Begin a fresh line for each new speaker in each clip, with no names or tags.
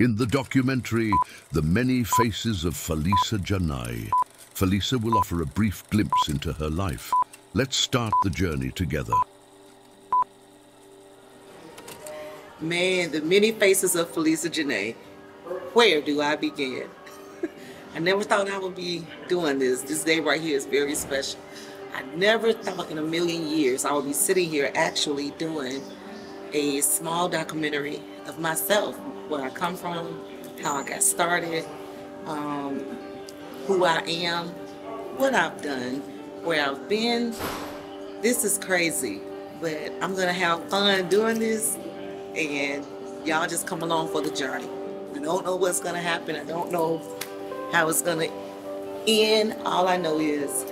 In the documentary, The Many Faces of FaLisa JaNaye, FaLisa will offer a brief glimpse into her life. Let's start the journey together.
Man, the many faces of FaLisa JaNaye. Where do I begin? I never thought I would be doing this. This day right here is very special. I never thought in a million years I would be sitting here actually doing a small documentary of myself, where I come from, how I got started, who I am, what I've done, where I've been. This is crazy, but I'm gonna have fun doing this, and y'all just come along for the journey. I don't know what's gonna happen. I don't know how it's gonna end. All I know is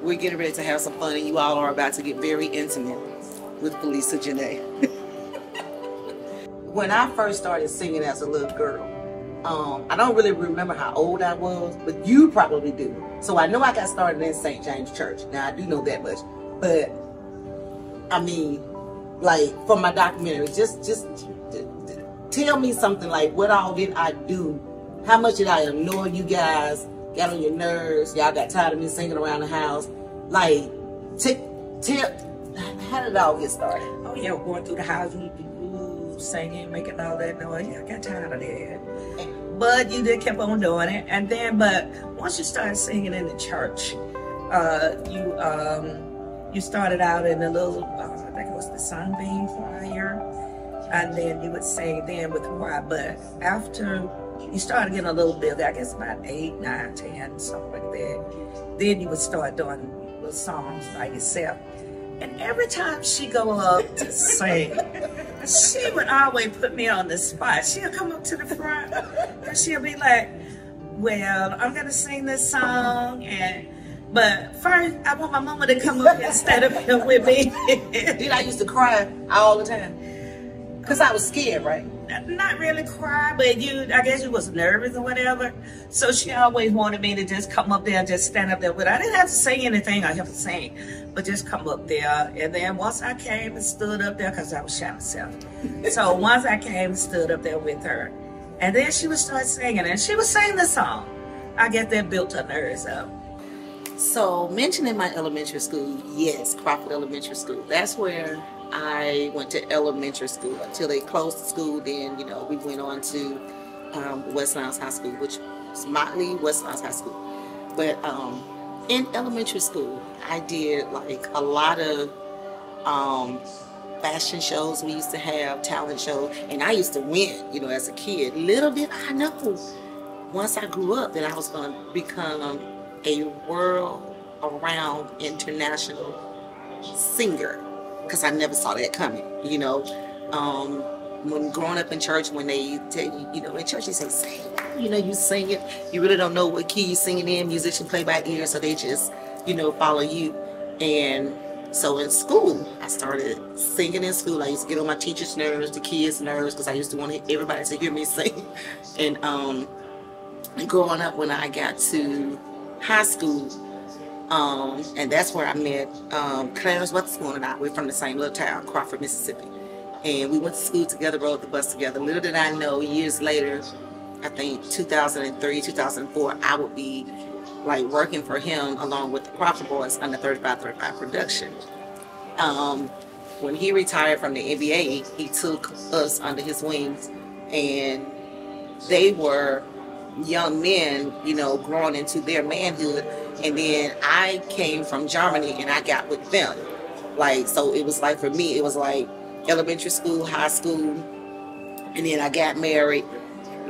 we're getting ready to have some fun, and you all are about to get very intimate with FaLisa JaNaye. When I first started singing as a little girl, I don't really remember how old I was, but you probably do. So I know I got started in St. James Church. Now I do know that much, but I mean, like, for my documentary, just tell me something like, what all did I do? How much did I annoy you guys? Got on your nerves? Y'all got tired of me singing around the house? Like, how did it all get started?
Oh yeah, going through the house, singing, making all that noise. Yeah, I got tired of that. But you did keep on doing it. And then, but once you started singing in the church, you started out in a little, I think it was the Sunbeam Choir, and then you would sing then with the choir. But after you started getting a little bigger, I guess about 8, 9, 10, something like that, then you would start doing little songs by yourself. And every time she go up to sing, she would always put me on the spot. She'll come up to the front and she'll be like, well, I'm gonna sing this song, but first I want my mama to come up instead of here with me.
Did I used to cry all the time? Because I was scared, right?
Not really cry, but I guess you was nervous or whatever. So she always wanted me to just come up there and just stand up there with her. I didn't have to sing anything I have to sing, but just come up there. And then once I came and stood up there, because I was shy myself. So once I came and stood up there with her, and then she would start singing, and she would sing the song. I guess that built her nerves up.
So, mentioning my elementary school, yes, Crawford Elementary School. That's where I went to elementary school until they closed the school. Then, we went on to West Lowndes High School, which is Motley West Lowndes High School. But in elementary school, I did like a lot of fashion shows. We used to have talent shows, and I used to win, as a kid. Little did I know, once I grew up, that I was going to become a world-around international singer, because I never saw that coming, When growing up in church, when they tell you, in church they say, sing, you sing it, you really don't know what key you're singing in. Musicians play by ear, so they just, follow you. And so in school, I started singing in school. I used to get on my teacher's nerves, the kids' nerves, because I used to want everybody to hear me sing. And growing up, when I got to high school, and that's where I met Clarence Weatherspoon, and I. We're from the same little town, Crawford, Mississippi. And we went to school together, rode the bus together. Little did I know, years later, I think 2003, 2004, I would be like working for him along with the Crawford Boys under 3535 production. When he retired from the NBA, he took us under his wings, and they were young men, growing into their manhood. And then I came from Germany and I got with them. Like, so it was like, for me, it was like elementary school, high school, and then I got married,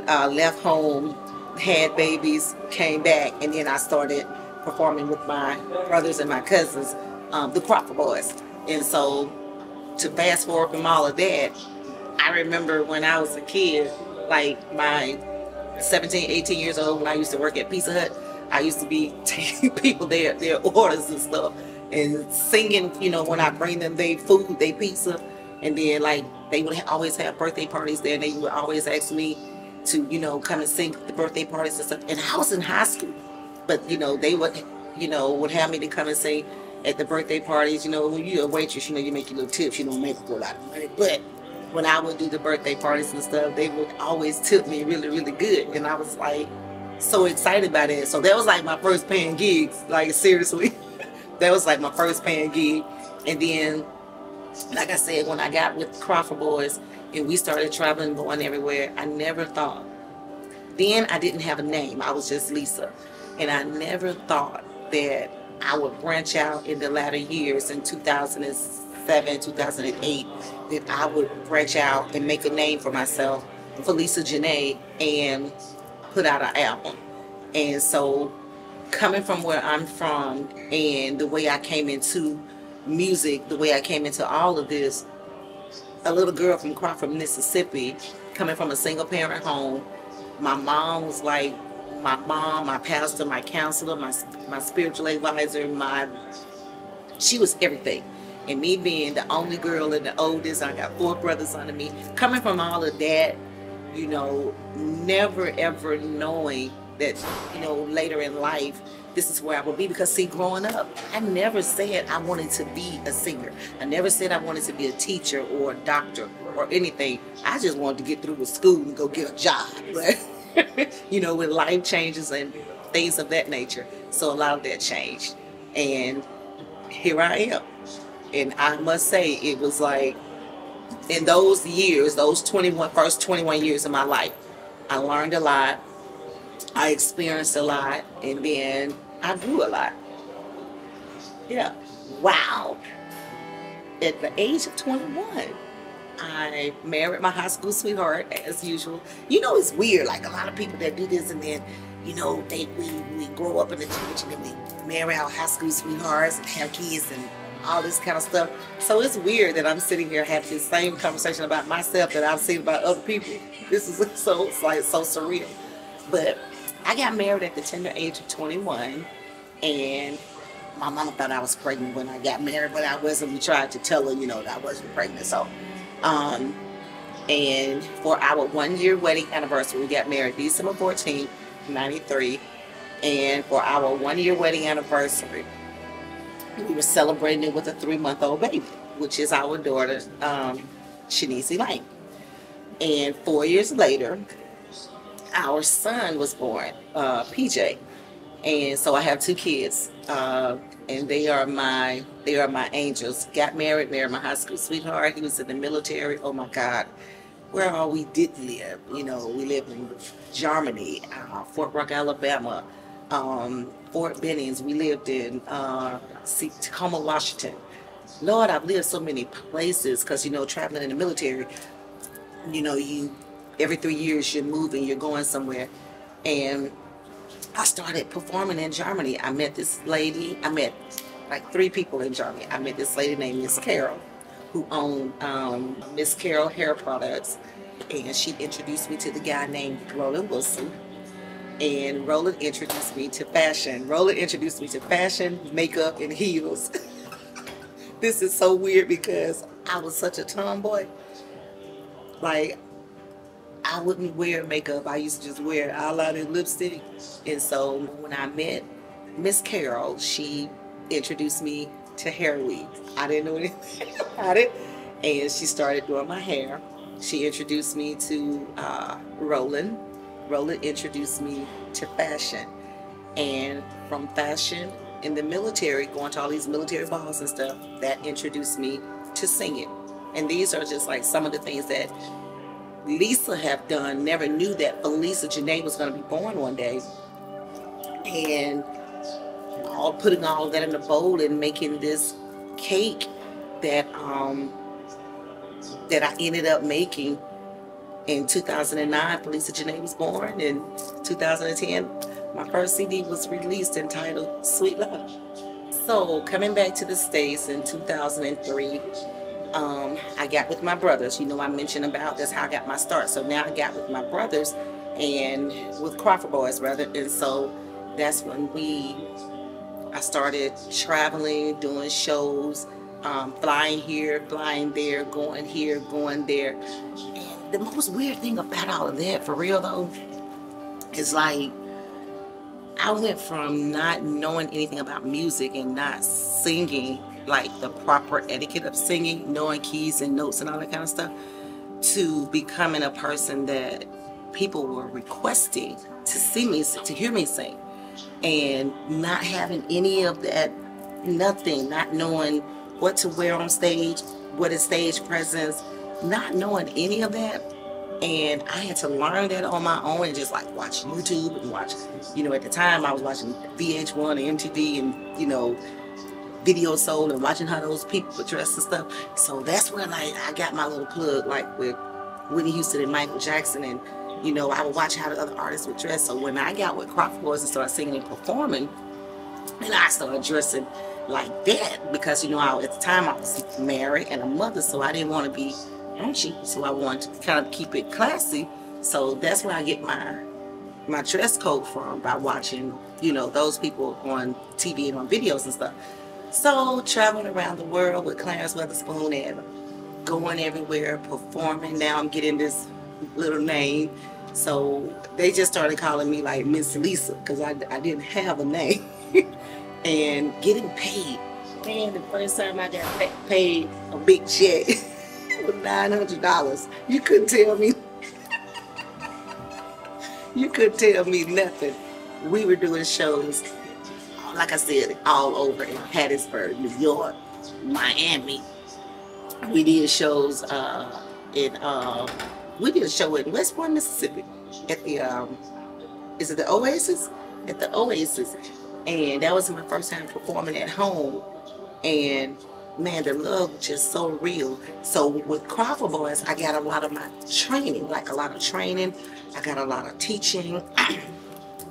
left home, had babies, came back, and then I started performing with my brothers and my cousins, the Crawford Boys. And so, to fast forward from all of that, I remember when I was a kid, like my 17, 18 years old, when I used to work at Pizza Hut, I used to be taking people their orders and stuff, and singing, when I bring them their food, their pizza. And then, like, they would always have birthday parties there, and they would always ask me to, come and sing at the birthday parties and stuff. And I was in high school, but, they would, would have me to come and sing at the birthday parties. When you're a waitress, you make your little tips, you don't make a whole lot of money. But when I would do the birthday parties and stuff, they would always tip me really, really good. And I was like so excited about it. So that was like my first paying gigs, like seriously. That was like my first paying gig. And then, like I said, when I got with Crawford Boys and we started traveling, going everywhere, I never thought. Then I didn't have a name. I was just Lisa. And I never thought that I would branch out in the latter years in 2007, 2008, that I would branch out and make a name for myself, FaLisa JaNaye, and put out an album. And so coming from where I'm from and the way I came into music, the way I came into all of this, a little girl from Crawford, Mississippi, coming from a single parent home. My mom was like my mom, my pastor, my counselor, my spiritual advisor, she was everything. And me being the only girl and the oldest, I got 4 brothers under me. Coming from all of that, you know, never ever knowing that, you know, later in life, this is where I would be. Because see, growing up, I never said I wanted to be a singer. I never said I wanted to be a teacher or a doctor or anything. I just wanted to get through with school and go get a job. But, you know, with life changes and things of that nature. So a lot of that changed. And here I am. And I must say, it was like, in those years, those first 21 years of my life, I learned a lot. I experienced a lot, and then I grew a lot. Yeah. Wow. At the age of 21, I married my high school sweetheart, as usual. You know, it's weird, like a lot of people that do this, and then, you know, we grow up in the church, and then we marry our high school sweethearts and have kids and all this kind of stuff. So it's weird that I'm sitting here having the same conversation about myself that I've seen about other people. This is so surreal. But I got married at the tender age of 21, and my mama thought I was pregnant when I got married, but I wasn't. We tried to tell her, you know, that I wasn't pregnant. So, and for our 1-year wedding anniversary, we got married December 14th, 93. And for our 1-year wedding anniversary, we were celebrating it with a 3-month-old baby, which is our daughter, Shanice Lane. And 4 years later, our son was born, PJ. And so I have 2 kids, and they are my angels. Got married my high school sweetheart. He was in the military. Oh my God, where all we did live. You know, we lived in Germany, Fort Bragg, Alabama, Fort Bennings. We lived in Tacoma, Washington. Lord, I've lived so many places because, you know, traveling in the military, you know, every 3 years you're moving, you're going somewhere. And I started performing in Germany. I met this lady. I met like 3 people in Germany. I met this lady named Miss Carol, who owned Miss Carol Hair Products. And she introduced me to the guy named Roland Wilson. And Roland introduced me to fashion. Roland introduced me to fashion, makeup, and heels. This is so weird because I was such a tomboy. Like, I wouldn't wear makeup. I used to just wear eyeliner and lipstick. And so when I met Miss Carol, she introduced me to hair weaves. I didn't know anything about it. And she started doing my hair. She introduced me to Roland. Roland introduced me to fashion. And from fashion in the military, going to all these military balls and stuff, that introduced me to singing. And these are just like some of the things that Lisa have done. Never knew that FaLisa JaNaye was going to be born one day. And putting all of that in a bowl and making this cake that that I ended up making in 2009. FaLisa JaNaye was born. In 2010, my first CD was released entitled Sweet Love. So coming back to the States in 2003, I got with my brothers. You know, I mentioned about that's how I got my start. So now I got with my brothers and with Crawford Boys, rather. And so that's when I started traveling, doing shows, flying here, flying there, going here, going there. And the most weird thing about all of that, for real though, is like, I went from not knowing anything about music and not singing like the proper etiquette of singing, knowing keys and notes and all that kind of stuff, to becoming a person that people were requesting to see me, to hear me sing, and not having any of that, nothing, not knowing what to wear on stage, what is stage presence, not knowing any of that. And I had to learn that on my own and just like watch YouTube and watch, at the time I was watching VH1 and MTV and, Video Soul and watching how those people were dressed and stuff. So that's where like I got my little plug, like with Whitney Houston and Michael Jackson, and I would watch how the other artists would dress. So when I got with Crawford Boys and started singing and performing, and I started dressing like that because at the time I was married and a mother, so I didn't want to be raunchy, so I wanted to kind of keep it classy. So that's where I get my dress code from, by watching those people on TV and on videos and stuff. So traveling around the world with Clarence Weatherspoon and going everywhere, performing. Now I'm getting this little name. So they just started calling me like Miss Lisa because I didn't have a name. And getting paid. Man, the first time I got paid a big check was $900. You couldn't tell me. You couldn't tell me nothing. We were doing shows, like I said, all over in Hattiesburg, New York, Miami. We did shows we did a show in West Point, Mississippi at the is it the Oasis? At the Oasis. And that was my first time performing at home. And man, the love was just so real. So with Crawford Boys, I got a lot of my training, I got a lot of teaching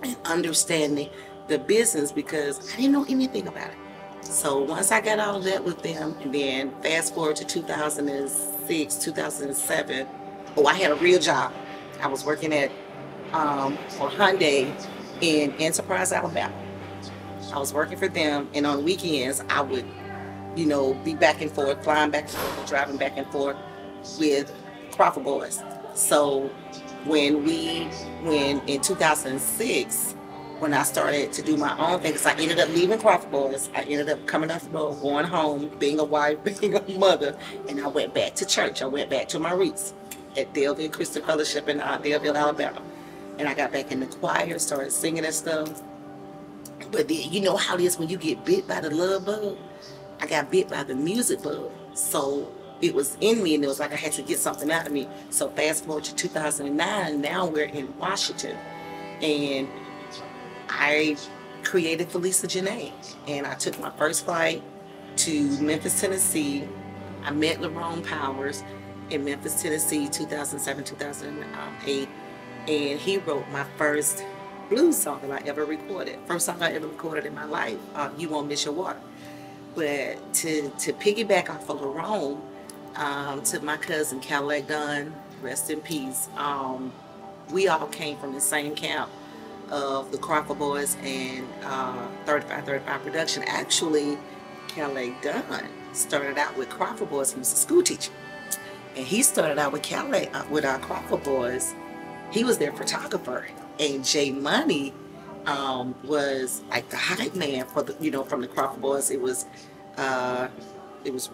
and understanding the business because I didn't know anything about it. So once I got all of that with them, and then fast forward to 2006, 2007, I had a real job. I was working at for Hyundai in Enterprise, Alabama. I was working for them, and on weekends I would, be back and forth, flying back and forth, driving back and forth with Crawford Boys. So when in 2006, when I started to do my own thing, because I ended up leaving Crawford Boys, I ended up coming off the road, going home, being a wife, being a mother, and I went back to church. I went back to my roots at Delville Christian Fellowship in Delville, Alabama. And I got back in the choir, started singing and stuff. But then, you know how it is when you get bit by the love bug? I got bit by the music bug. So it was in me, and it was like I had to get something out of me. So fast forward to 2009, now we're in Washington. And I created FaLisa JaNaye. And I took my first flight to Memphis, Tennessee. I met Lerone Powers in Memphis, Tennessee, 2007, 2008. And he wrote my first blues song that I ever recorded. First song I ever recorded in my life, You Won't Miss Your Water. But to piggyback off of Lerone, to my cousin Cadillac Dunn, rest in peace, we all came from the same camp of the Crawford Boys and 3535 Production. Actually, Cadillac Dunn started out with Crawford Boys. He was a school teacher. And he started out with Cadillac, with our Crawford Boys. He was their photographer. And J Money was like the hype man for the, from the Crawford Boys. It was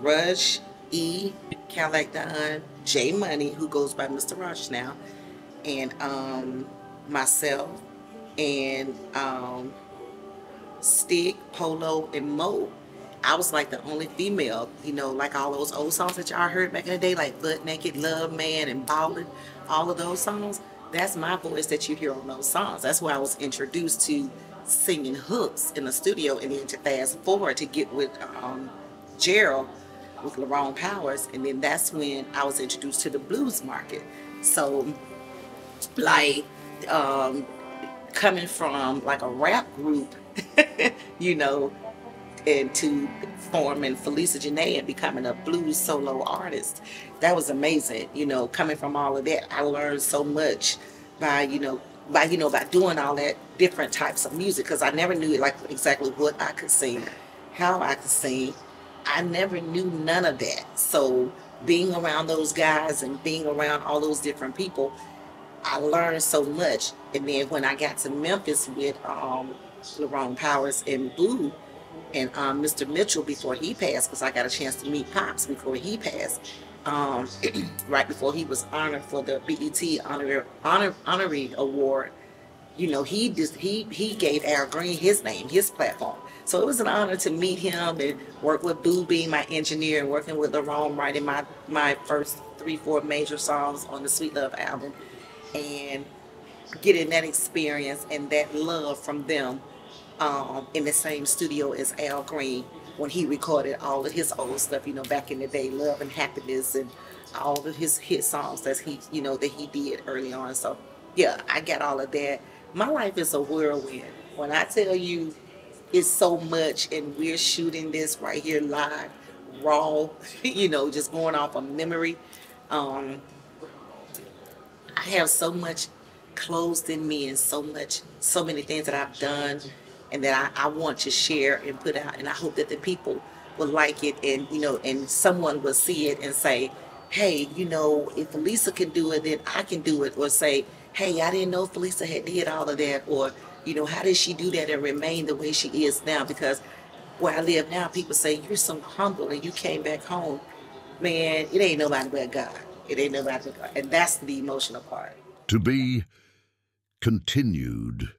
Rush, E, Cadillac Dunn, J Money, who goes by Mr. Rogers now, and myself, and Stick, Polo, and Mo. I was like the only female, like all those old songs that y'all heard back in the day, like Butt Naked, Love Man, and Ballin', all of those songs. That's my voice that you hear on those songs. That's where I was introduced to singing hooks in the studio, and then to fast forward to get with Gerald, with Lerone Powers, and then that's when I was introduced to the blues market. So, like, coming from like a rap group, and to forming FaLisa JaNaye and becoming a blues solo artist, that was amazing. Coming from all of that, I learned so much by doing all that different types of music, because I never knew like exactly what I could sing, how I could sing. I never knew none of that. So being around those guys and being around all those different people, I learned so much. And then when I got to Memphis with Lerone Powers and Blue, and Mr. Mitchell before he passed, because I got a chance to meet Pops before he passed, right before he was honored for the BET honorary award. You know, he gave Al Green his name, his platform. So it was an honor to meet him and work with Boo being my engineer and working with LaRome writing my first 3-4 major songs on the Sweet Love album, and getting that experience and that love from them in the same studio as Al Green when he recorded all of his old stuff, you know, back in the day, Love and Happiness and all of his hit songs that he did early on. So yeah, I got all of that. My life is a whirlwind. When I tell you it's so much and we're shooting this right here live, raw, just going off of memory. Um, I have so much closed in me and so many things that I've done and that I want to share and put out. And I hope that the people will like it and, and someone will see it and say, hey, if FaLisa can do it, then I can do it. Or say, hey, I didn't know FaLisa had did all of that. Or, how did she do that and remain the way she is now? Because where I live now, people say, you're so humble and you came back home. Man, it ain't nobody but God. It ain't nobody but God. And that's the emotional part.
To be continued.